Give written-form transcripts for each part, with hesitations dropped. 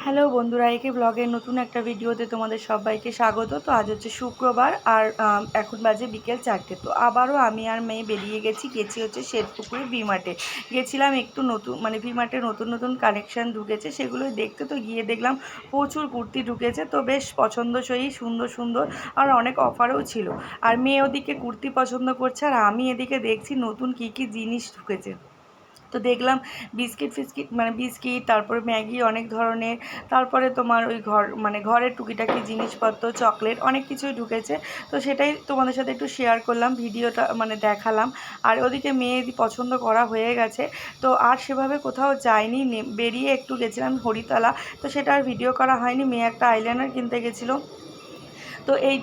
Hello বন্ধুরা, একে ব্লগের নতুন একটা ভিডিওতে তোমাদের সবাইকে স্বাগত। তো আজ হচ্ছে শুক্রবার আর এখন বাজে বিকেল 4টে। তো আবারও আমি আর মেয়ে বেরিয়ে গেছি হচ্ছে শ্বেতপুকুরে ভিমার্টে গেছিলাম। একটু নতুন মানে ভিমার্টে নতুন নতুন কালেকশান ঢুকেছে, সেগুলোই দেখতে। তো গিয়ে দেখলাম প্রচুর কুর্তি ঢুকেছে, তো বেশ পছন্দসই, সুন্দর সুন্দর আর অনেক অফারও ছিল। আর মেয়ে ওদিকে কুর্তি পছন্দ করছে আর আমি এদিকে দেখছি নতুন কী কী জিনিস ঢুকেছে। তো দেখলাম বিস্কিট, তারপরে ম্যাগি অনেক ধরনের, তারপরে তোমার ওই ঘরের টুকিটাকি জিনিসপত্র, চকলেট অনেক কিছুই ঢুকেছে। তো সেটাই তোমাদের সাথে একটু শেয়ার করলাম, ভিডিওটা দেখালাম। আর ওদিকে মেয়ে পছন্দ করা হয়ে গেছে, তো আর সেভাবে কোথাও যাইনি, বেরিয়ে একটু গেছিলাম হরিতলা। তো সেটা আর ভিডিও করা হয়নি। মেয়ে একটা আইলাইনার কিনতে গেছিলো। তো এই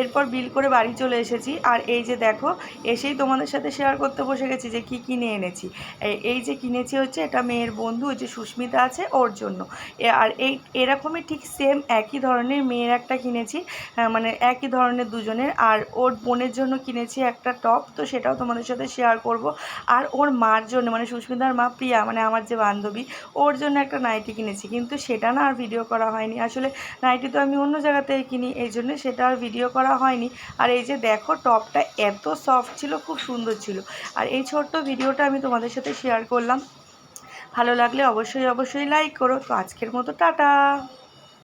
এরপর বিল করে বাড়ি চলে এসেছি। আর এই যে দেখো, এসেই তোমাদের সাথে শেয়ার করতে বসে গেছি যে কী কিনে এনেছি। এই যে কিনেছি হচ্ছে, এটা মেয়ের বন্ধু ওই যে সুস্মিতা আছে ওর জন্য। আর এরকমই ঠিক সেম একই ধরনের মেয়ের একটা কিনেছি, একই ধরনের দুজনের। আর ওর বোনের জন্য কিনেছি একটা টপ, তো সেটাও তোমাদের সাথে শেয়ার করব। আর ওর মার জন্য সুস্মিতার মা প্রিয়া, আমার যে বান্ধবী, ওর জন্য একটা নাইটি কিনেছি, কিন্তু সেটা না আর ভিডিও করা হয়নি। আসলে নাইটি তো আমি অন্য জায়গা থেকে কিনি, এই জন্য সেটা আর ভিডিও করা হয়নি। আর এই যে দেখো, টপটা এত সফট ছিল, খুব সুন্দর ছিল। আর এই ছোট্ট ভিডিওটা আমি তোমাদের সাথে শেয়ার করলাম। ভালো লাগলে অবশ্যই অবশ্যই লাইক করো। তো আজকের মতো টাটা।